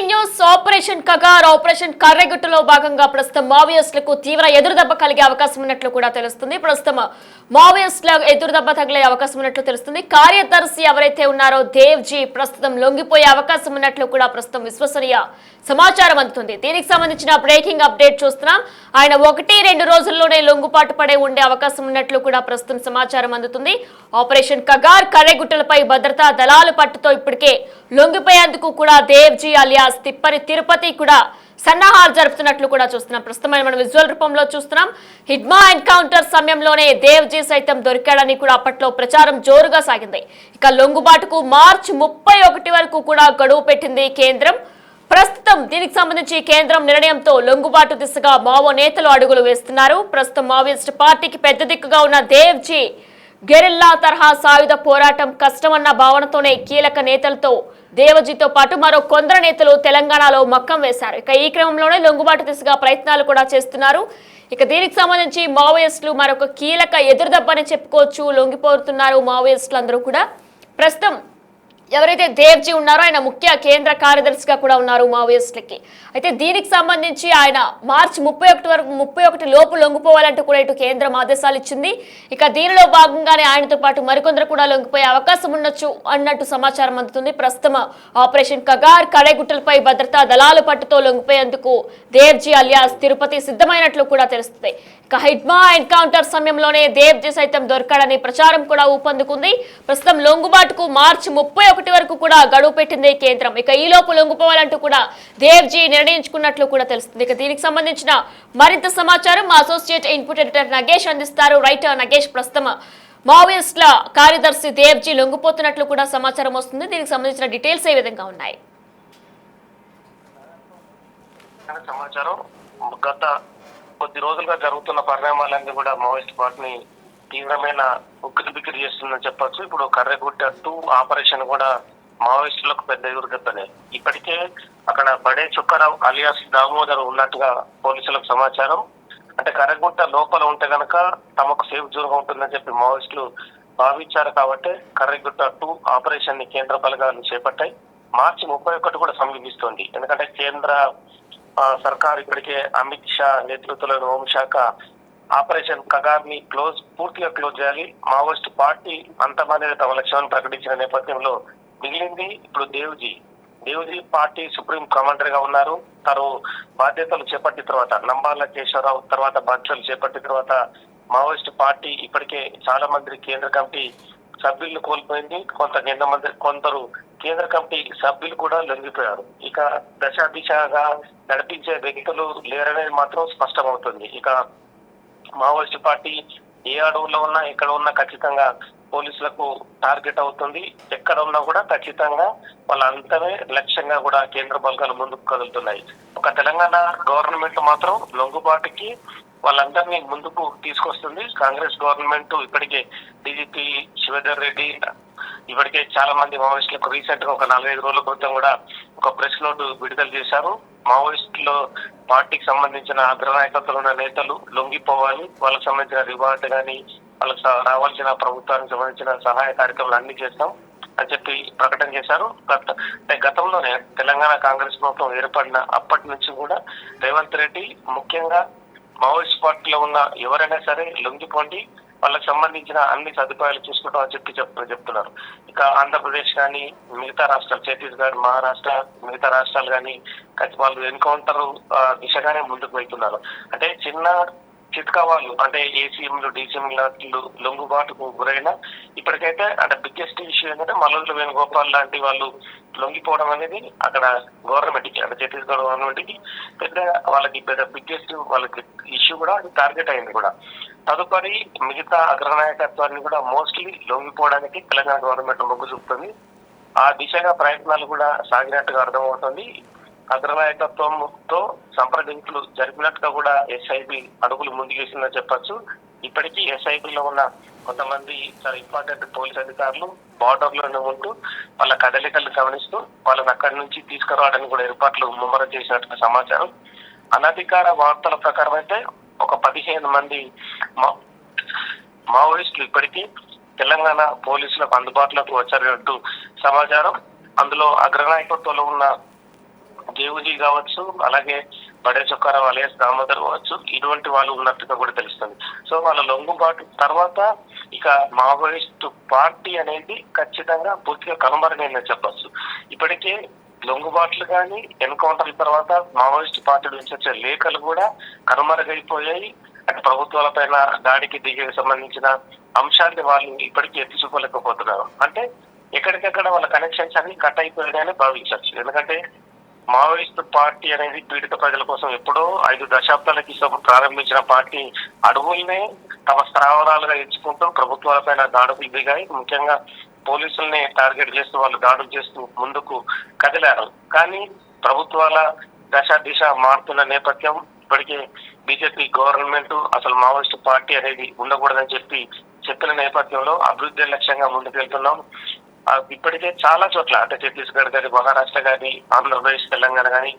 Breaking news operation Kagar operation కర్రెగుట్టలో భాగంగా ప్రస్తుతం మావోయిస్టులకు తీవ్ర ఎదురుదెబ్బ కలిగే అవకాశం ఉన్నట్లు కూడా తెలుస్తుంది. ప్రస్తుతం మావోయిస్టుల ఎదురుదెబ్బ తగిలే అవకాశం ఉన్నట్లు తెలుస్తుంది. కార్యదర్శి ఎవరైతే ఉన్నారో దేవ్జీ ప్రస్తుతం లొంగిపోయే అవకాశం ఉన్నట్లు కూడా ప్రస్తుతం విశ్వసనీయ సమాచారం అందుతుంది. దీనికి సంబంధించిన బ్రేకింగ్ అప్డేట్ చూస్తున్నాం. ఆయన 1-2 రోజుల్లోనే లొంగుపాటు పడే ఉండే అవకాశం ఉన్నట్లు కూడా ప్రస్తుతం సమాచారం అందుతుంది. ఆపరేషన్ కగార్ కర్రెగుట్టలపై భద్రతా దళాల పట్టుతో ఇప్పటికే లొంగిపోయేందుకు కూడా దేవ్జీ అలియాస్ తిప్పరి తిరుపతి కూడా సన్నాహాలు జరుపుతున్నట్లు కూడా చూస్తున్నాం. ప్రస్తుతం మనం విజువల్ రూపంలో చూస్తున్నాం. హిడ్మా ఎన్కౌంటర్ సమయంలోనే దేవ్జీ సైతం దొరికాడని కూడా అప్పట్లో ప్రచారం జోరుగా సాగింది. ఇక లొంగుబాటుకు మార్చి 31 వరకు కూడా గడువు పెట్టింది కేంద్రం. ప్రస్తుతం దీనికి సంబంధించి కేంద్రం నిర్ణయంతో లొంగుబాటు దిశగా మావో నేతలు అడుగులు వేస్తున్నారు. ప్రస్తుతం మావోయిస్ట్ పార్టీకి పెద్ద దిక్కుగా ఉన్న దేవ్జీ గెరిల్లా తరహా సాయుధ పోరాటం కష్టమన్న భావనతోనే కీలక నేతలతో దేవజీతో పాటు మరో కొందరు నేతలు తెలంగాణలో మక్కం వేశారు. ఇక ఈ క్రమంలోనే లొంగుబాటు దిశగా ప్రయత్నాలు కూడా చేస్తున్నారు. ఇక దీనికి సంబంధించి మావోయిస్టులు మరొక కీలక ఎదురుదెబ్బని చెప్పుకోవచ్చు. లొంగిపోతున్నారు మావోయిస్టులు అందరూ కూడా. ప్రస్తుతం ఎవరైతే దేవ్జీ ఉన్నారో ఆయన ముఖ్య కేంద్ర కార్యదర్శిగా కూడా ఉన్నారు మావోయిస్టులకి. అయితే దీనికి సంబంధించి ఆయన మార్చి 31 లోపు లొంగిపోవాలంటూ కూడా ఇటు కేంద్రం ఆదేశాలు ఇచ్చింది. ఇక దీనిలో భాగంగానే ఆయనతో పాటు మరికొందరు కూడా లొంగిపోయే అవకాశం ఉండొచ్చు అన్నట్టు సమాచారం అందుతుంది. ప్రస్తుతం ఆపరేషన్ కగార్ కడెగుట్టలపై భద్రతా దళాల పట్టుతో లొంగిపోయేందుకు దేవ్జీ అలియాస్ తిరుపతి సిద్ధమైనట్లు కూడా తెలుస్తుంది. ఇక హిడ్మా ఎన్కౌంటర్ సమయంలోనే దేవ్జీ సైతం దొరకాడని ప్రచారం కూడా ఊపందుకుంది. ప్రస్తుతం లొంగుబాటుకు మార్చి 31 వరకు కూడా గడువు పెట్టింది కేంద్రం. ఇక ఈ లోపు లొంగిపోవాలంటూ కూడా దేవ్జీ నిర్ణయించుకున్నట్లు కూడా తెలుస్తుంది. ఇక దీనికి సంబంధించిన మరింత సమాచారం మా అసోసియేట్ ఇన్పుట్ ఎడిటర్ నగేష్ అందిస్తారు. రైటర్ నగేష్, ప్రస్తుతం మావోయిస్టుల కార్యదర్శి దేవ్జీ లొంగిపోతున్నట్లు కూడా సమాచారం వస్తుంది. దీనికి సంబంధించిన డీటెయిల్స్ ఏ విధంగా ఉన్నాయి? సమాచారం గత కొద్ది రోజులుగా జరుగుతున్న పరిణామాలన్నీ కూడా మావోయిస్ట్ పార్టీని తీవ్రమైన ఉక్కిరి బిక్కిరి చేస్తుందని చెప్పొచ్చు. ఇప్పుడు కర్రెగుట్ట 2 ఆపరేషన్ కూడా మావోయిస్టులకు పెద్ద ఎదురుదెబ్బనే. ఇప్పటికే అక్కడ బడే చుక్కారావు అలియాస్ దామోదర్ ఉన్నట్టుగా పోలీసులకు సమాచారం. అంటే కర్రెగుట్ట లోపల ఉంటే గనక తమకు సేఫ్ జోన్గా ఉంటుందని చెప్పి మావోయిస్టులు భావించారు. కాబట్టి కర్రెగుట్ట 2 ఆపరేషన్ ని కేంద్ర బలగాలు చేపట్టాయి. మార్చి 31 కూడా సమీపిస్తోంది. ఎందుకంటే కేంద్ర సర్కార్ ఇప్పటికే అమిత్ షా నేతృత్వంలోని హోంశాఖ ఆపరేషన్ కగార్ ని పూర్తిగా క్లోజ్ చేయాలి, మావోయిస్ట్ పార్టీ అంతమనేది తమ లక్ష్యాన్ని ప్రకటించిన నేపథ్యంలో మిగిలింది ఇప్పుడు దేవ్జీ పార్టీ సుప్రీం కమాండర్ గా ఉన్నారు. తను బాధ్యతలు చేపట్టిన తర్వాత నంబాల కేశవరావు తర్వాత బాధ్యతలు చేపట్టిన తర్వాత మావోయిస్ట్ పార్టీ ఇప్పటికే చాలా మంది కేంద్ర కమిటీ సభ్యులను కోల్పోయింది. కొందరు కేంద్ర కమిటీ సభ్యులు కూడా లొంగిపోయారు. ఇక దిశగా నడిపించే వ్యక్తులు లేరనేది మాత్రం స్పష్టమవుతుంది. ఇక మావోయిస్ట్ పార్టీ ఏ అడవుల్లో ఉన్నా ఎక్కడ ఉన్నా ఖచ్చితంగా పోలీసులకు టార్గెట్ అవుతుంది. ఎక్కడ ఉన్నా కూడా ఖచ్చితంగా వాళ్ళంతనే లక్ష్యంగా కూడా కేంద్ర బలగాలు ముందుకు కదులుతున్నాయి. ఒక తెలంగాణ గవర్నమెంట్ మాత్రం లొంగుబాటుకి వాళ్ళందరినీ ముందుకు తీసుకొస్తుంది. కాంగ్రెస్ గవర్నమెంట్ ఇప్పటికే డీజీపీ శివధర్ రెడ్డి ఇప్పటికే చాలా మంది మావోయిస్టులకు రీసెంట్ గా ఒక 4-5 రోజుల క్రితం కూడా ఒక ప్రెస్ నోట్ విడుదల చేశారు. మావోయిస్టులో పార్టీకి సంబంధించిన అగ్రనాయకత్వంలో ఉన్న నేతలు లొంగిపోవాలి, వాళ్ళకి సంబంధించిన రివార్డు కానీ వాళ్ళకి రావాల్సిన ప్రభుత్వానికి సంబంధించిన సహాయ కార్యక్రమాలు అన్ని చేస్తాం అని చెప్పి ప్రకటన చేశారు. గతంలోనే తెలంగాణ కాంగ్రెస్ ప్రభుత్వం ఏర్పడిన అప్పటి నుంచి కూడా రేవంత్ రెడ్డి ముఖ్యంగా మావోయిస్ట్ పార్టీలో ఉన్న ఎవరైనా సరే లొంగిపోండి, వాళ్ళకి సంబంధించిన అన్ని సదుపాయాలు చూసుకుంటాం అని చెప్పి చెప్తున్నారు. ఇక ఆంధ్రప్రదేశ్ కానీ మిగతా రాష్ట్రాలు, ఛత్తీస్గఢ్, మహారాష్ట్ర మిగతా రాష్ట్రాలు కానీ వాళ్ళు ఎన్కౌంటర్ దిశగానే ముందుకు వెళ్తున్నారు. అంటే చిన్న చిట్కా వాళ్ళు అంటే ఏసీఎంలు డీసీఎంలు లొంగుబాటుకు గురైనా ఇప్పటికైతే అంటే బిగ్గెస్ట్ ఇష్యూ ఏంటంటే మల్లూరు వేణుగోపాల్ లాంటి వాళ్ళు లొంగిపోవడం అనేది అక్కడ గవర్నమెంట్ కి అంటే ఛత్తీస్గఢ్ గవర్నమెంట్ కి వాళ్ళకి బిగ్గెస్ట్ వాళ్ళకి ఇష్యూ కూడా టార్గెట్ అయింది కూడా. తదుపరి మిగతా అగ్రనాయకత్వాన్ని కూడా మోస్ట్లీ లొంగిపోవడానికి తెలంగాణ గవర్నమెంట్ మొగ్గు చూపుతుంది. ఆ దిశగా ప్రయత్నాలు కూడా సాగినట్టుగా అర్థమవుతుంది. అగ్రనాయకత్వంతో సంప్రదింపులు జరిపినట్టుగా కూడా ఎస్ఐబి అడుగులు ముందుకేసిందని చెప్పొచ్చు. ఇప్పటికీ ఎస్ఐబిలో ఉన్న కొంతమంది చాలా ఇంపార్టెంట్ పోలీస్ అధికారులు బార్డర్ లోనే ఉంటూ వాళ్ళ కదలికలు గమనిస్తూ వాళ్ళని అక్కడి నుంచి తీసుకురావడానికి కూడా ఏర్పాట్లు ముమ్మరం చేసినట్టుగా సమాచారం. అనధికార వార్తల ప్రకారం అయితే ఒక 15 మంది మావోయిస్టులు ఇప్పటికీ తెలంగాణ పోలీసులకు అందుబాటులోకి వచ్చారంటూ సమాచారం. అందులో అగ్రనాయకత్వంలో ఉన్న దేవుజీ కావచ్చు, అలాగే బడే చొక్కారావు అలియాస్ దామోదర్ కావచ్చు, ఇటువంటి వాళ్ళు ఉన్నట్టుగా కూడా తెలుస్తుంది. సో వాళ్ళ లొంగుబాటు తర్వాత ఇక మావోయిస్టు పార్టీ అనేది ఖచ్చితంగా పూర్తిగా కనుమరుగైందని చెప్పొచ్చు. ఇప్పటికే లొంగుబాట్లు కానీ ఎన్కౌంటర్ల తర్వాత మావోయిస్టు పార్టీ నుంచి వచ్చే లేఖలు కూడా కనుమరుగైపోయాయి. అంటే ప్రభుత్వాలపైన దాడికి దిగే సంబంధించిన అంశాన్ని వాళ్ళు ఇప్పటికీ ఎత్తి చూపలేకపోతున్నారు. అంటే ఎక్కడికెక్కడ వాళ్ళ కనెక్షన్స్ అన్ని కట్ అయిపోయాయని భావించవచ్చు. ఎందుకంటే మావోయిస్టు పార్టీ అనేది పీడిత ప్రజల కోసం ఎప్పుడో 5 దశాబ్దాల క్రితం ప్రారంభించిన పార్టీ అడుగుల్నే తమ స్థావరాలుగా ఎంచుకుంటూ ప్రభుత్వాలపైన దాడులు దిగాయి. ముఖ్యంగా పోలీసుల్ని టార్గెట్ చేస్తూ వాళ్ళు దాడులు చేస్తూ ముందుకు కదిలారు. కానీ ప్రభుత్వాల దిశ మారుతున్న నేపథ్యం, ఇప్పటికే బీజేపీ గవర్నమెంట్ అసలు మావోయిస్టు పార్టీ అనేది ఉండకూడదని చెప్పిన నేపథ్యంలో అభివృద్ధి లక్ష్యంగా ముందుకెళ్తున్నాం. ఇప్పటికే చాలా చోట్ల అంటే ఛత్తీస్గఢ్ కానీ, మహారాష్ట్ర కానీ, ఆంధ్రప్రదేశ్, తెలంగాణ కానీ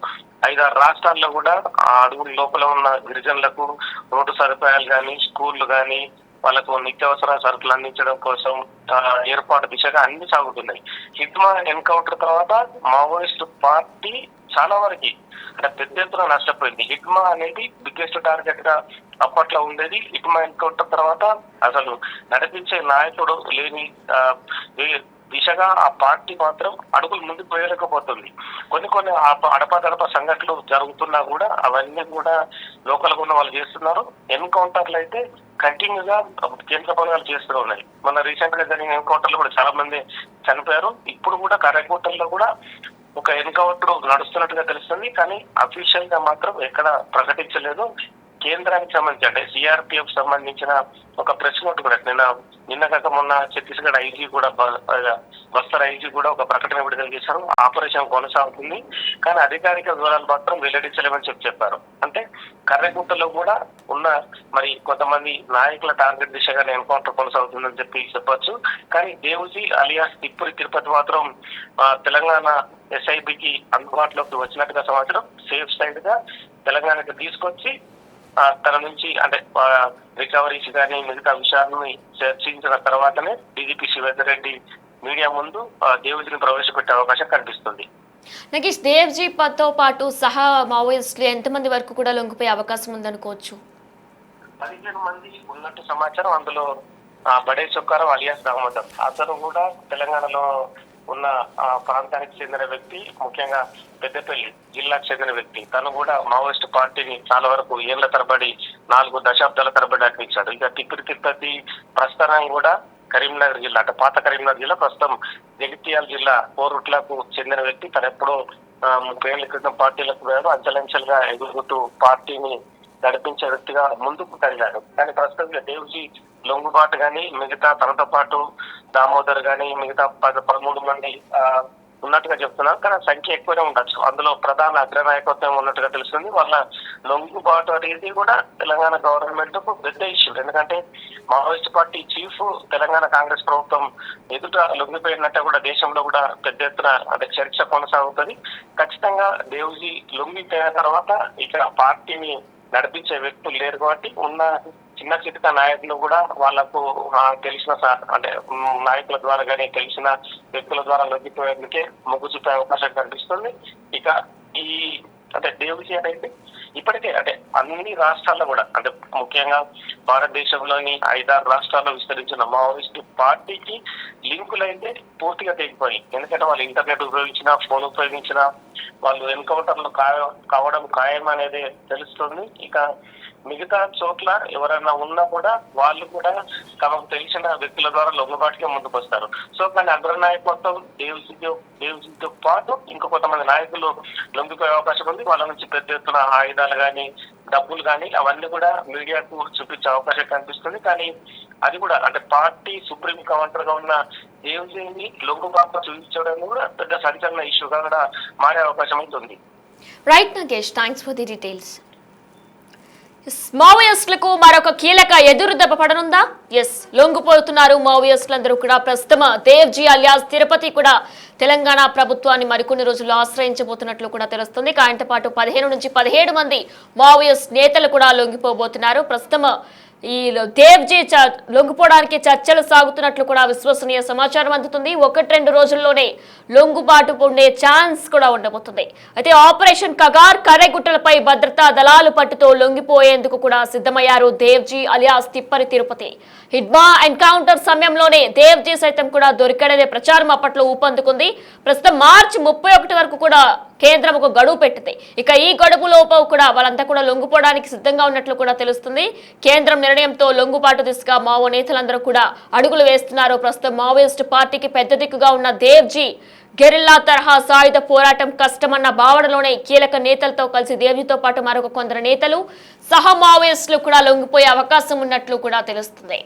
5-6 రాష్ట్రాల్లో కూడా ఆ అడుగుల లోపల ఉన్న గిరిజనులకు రోడ్డు సదుపాయాలు కానీ, స్కూళ్లు కానీ, వాళ్ళకు నిత్యావసర సరుకులు అందించడం కోసం ఏర్పాటు దిశగా అన్ని సాగుతున్నాయి. హిడ్మా ఎన్కౌంటర్ తర్వాత మావోయిస్టు పార్టీ చాలా వరకు అంటే పెద్ద ఎత్తున నష్టపోయింది. హిడ్మా అనేది బిగ్గెస్ట్ టార్గెట్ గా అప్పట్లో ఉండేది. హిడ్మా ఎన్కౌంటర్ తర్వాత అసలు నడిపించే నాయకుడు లేని దిశగా ఆ పార్టీ మాత్రం అడుగులు ముందుకు వేయలేకపోతుంది. కొన్ని అడపాదడప సంఘటనలు జరుగుతున్నా కూడా అవన్నీ కూడా లోకల్ ఉన్న వాళ్ళు చేస్తున్నారు. ఎన్కౌంటర్లు అయితే కంటిన్యూగా కేంద్ర బలగాలు చేస్తూ ఉన్నాయి. మొన్న రీసెంట్ గా జరిగిన ఎన్కౌంటర్లు కూడా చాలా మంది చనిపోయారు. ఇప్పుడు కూడా కర్రగుట్టల్లో కూడా ఒక ఎన్కౌంటర్ నడుస్తున్నట్టుగా తెలుస్తుంది. కానీ అఫీషియల్ గా మాత్రం ఎక్కడ ప్రకటించలేదు. కేంద్రానికి సంబంధించి అంటే సిఆర్పిఎఫ్ సంబంధించిన ఒక ప్రెస్ నోట్ కూడా నిన్న కాక మొన్న ఛత్తీస్గఢ్ ఐజీ కూడా బస్తర్ ఐజీ కూడా ఒక ప్రకటన విడుదల చేశారు. ఆపరేషన్ కొనసాగుతుంది, కానీ అధికారిక వివరాలు మాత్రం వెల్లడించలేమని చెప్పారు. అంటే కర్రెగుట్టలో కూడా ఉన్న మరి కొంతమంది నాయకుల టార్గెట్ దిశగా ఎన్కౌంటర్ కొనసాగుతుందని చెప్పొచ్చు. కానీ దేవుజీ అలియాస్ తిప్పురి తిరుపతి మాత్రం తెలంగాణ ఎస్ఐబికి అందుబాటులోకి వచ్చినట్టుగా సమాచారం. సేఫ్ సైడ్ గా తెలంగాణకు తీసుకొచ్చి తన నుంచి అంటే రికవరీస్ కానీ మిగతా విషయాలను చర్చించిన తర్వాతనే డీజీపీ శివేందర్ మీడియా ముందు దేవుజీని ప్రవేశపెట్టే అవకాశం కనిపిస్తుంది. నగేష్, దేవ్జీతో పాటు సహా మావోయిస్టులు ఎంతమంది వరకు కూడా లొంగిపోయే అవకాశం ఉందనుకోవచ్చు? 15 మంది ఉన్నట్టు సమాచారం. అందులో బడే చొక్కారావు అలియాస్ దామోదర్ అతను కూడా తెలంగాణలో ఉన్న ప్రాంతానికి చెందిన వ్యక్తి, ముఖ్యంగా పెద్దపల్లి జిల్లాకు చెందిన వ్యక్తి. తను కూడా మావోయిస్టు పార్టీని చాలా వరకు ఏళ్ల తరబడి 4 దశాబ్దాల తరబడి అర్పించాడు. ఇక తిరుపతి ప్రస్థానం కూడా కరీంనగర్ జిల్లా అంటే పాత కరీంనగర్ జిల్లా, ప్రస్తుతం జగిత్యాల జిల్లా కోరుట్లకు చెందిన వ్యక్తి. తను ఎప్పుడో 30 ఏళ్ల క్రితం పార్టీలకు పోయాడు. అంచెలంచెలుగా ఎదుగుతూ పార్టీని నడిపించే వ్యక్తిగా ముందుకు కదిలాడు. కానీ ప్రస్తుతం దేవుజీ లొంగుబాటు కానీ మిగతా తనతో పాటు దామోదర్ కానీ మిగతా 13 మంది ఉన్నట్టుగా చెప్తున్నారు. కానీ సంఖ్య ఎక్కువనే ఉండొచ్చు. అందులో ప్రధాన అగ్రనాయకత్వం ఉన్నట్టుగా తెలుస్తుంది. వాళ్ళ లొంగుబాటు అనేది కూడా తెలంగాణ గవర్నమెంట్ కు పెద్ద ఇష్యూ. ఎందుకంటే Maoist party chief Telangana Congress ప్రభుత్వం ఎదుట లొంగిపోయినట్టే కూడా దేశంలో కూడా పెద్ద ఎత్తున అంటే చర్చ కొనసాగుతుంది. ఖచ్చితంగా దేవుజీ లొంగిపోయిన తర్వాత ఇక పార్టీని నడిపించే వ్యక్తులు లేరు కాబట్టి ఉన్న చిన్న చిన్న నాయకులు కూడా వాళ్లకు తెలిసిన అంటే నాయకుల ద్వారా కానీ తెలిసిన వ్యక్తుల ద్వారా లొంగిపోయేందుకే మొగ్గు చూపే అవకాశం కనిపిస్తుంది. ఇక ఈ అంటే దేవుజీ అనేది ఇప్పటికే అంటే అన్ని రాష్ట్రాల్లో కూడా అంటే ముఖ్యంగా భారతదేశంలోని 5-6 రాష్ట్రాల్లో విస్తరించిన మావోయిస్టు పార్టీకి లింకులు అయితే పూర్తిగా తెగిపోయి. ఎందుకంటే వాళ్ళు ఇంటర్నెట్ ఉపయోగించినా, ఫోన్ ఉపయోగించినా వాళ్ళు ఎన్కౌంటర్లు కావడం ఖాయం అనేది తెలుస్తుంది. ఇక మిగతా చోట్ల ఎవరైనా ఉన్నా కూడా వాళ్ళు కూడా తమకు తెలిసిన వ్యక్తుల ద్వారా లొంగుబాటుగా ముందుకు వస్తారు. సో కానీ అగ్రనాయకత్వం దేవుజీతో పాటు ఇంకో కొంతమంది నాయకులు లొంగిపోయే అవకాశం ఉంది. వాళ్ళ నుంచి పెద్ద ఎత్తున ఆయుధాలు కానీ డబ్బులు కానీ అవన్నీ కూడా మీడియాకు చూపించే అవకాశం కనిపిస్తుంది. కానీ అది కూడా అంటే పార్టీ సుప్రీం కమాండర్ గా ఉన్న దేవుజీని లొంగుబాటు చూపించడం కూడా పెద్ద సంచలన ఇష్యూగా కూడా మారే అవకాశం ఉంటుంది. Right Nagesh, thanks for the details. మావోయిస్టులకు మరొక కీలక ఎదురు దెబ్బ పడనుందా? లొంగిపోతున్నారు మావోయిస్టులందరూ కూడా. ప్రస్తుతం దేవ్జీ అలియాస్ తిరుపతి కూడా తెలంగాణ ప్రభుత్వాన్ని మరికొన్ని రోజుల్లో ఆశ్రయించబోతున్నట్లు కూడా తెలుస్తుంది. ఆయనతో పాటు 15 నుంచి 17 మంది మావోయిస్ట్ నేతలు కూడా లొంగిపోబోతున్నారు. ప్రస్తుతం ఈ దేవ్జీ లొంగిపోవడానికి చర్చలు సాగుతున్నట్లు కూడా విశ్వసనీయ సమాచారం అందుతుంది. 1-2 రోజుల్లోనే లొంగుబాటు ఉండే ఛాన్స్ కూడా ఉండబోతుంది. అయితే ఆపరేషన్ కగార్ కర్రెగుట్టలపై భద్రతా దళాలు పట్టుతో లొంగిపోయేందుకు కూడా సిద్ధమయ్యారు దేవ్జీ అలియాస్ తిప్పరి తిరుపతి. హిడ్మా ఎన్కౌంటర్ సమయంలోనే దేవ్జీ సైతం కూడా దొరికాడనే ప్రచారం అప్పట్లో ఊపందుకుంది. ప్రస్తుతం మార్చి 31 వరకు కూడా కేంద్రం ఒక గడువు పెట్టింది. ఇక ఈ గడువు లోపు కూడా వాళ్ళంతా కూడా లొంగిపోవడానికి సిద్ధంగా ఉన్నట్లు కూడా తెలుస్తుంది. కేంద్రం నిర్ణయంతో లొంగుబాటు దిశగా మావో నేతలందరూ కూడా అడుగులు వేస్తున్నారు. ప్రస్తుతం మావోయిస్టు పార్టీకి పెద్ద దిక్కుగా ఉన్న దేవ్జీ గెరిల్లా తరహా సాయుధ పోరాటం కష్టమన్న భావనలోనే కీలక నేతలతో కలిసి దేవ్జీతో పాటు మరొక కొందరు నేతలు సహా మావోయిస్టులు కూడా లొంగిపోయే అవకాశం ఉన్నట్లు కూడా తెలుస్తుంది.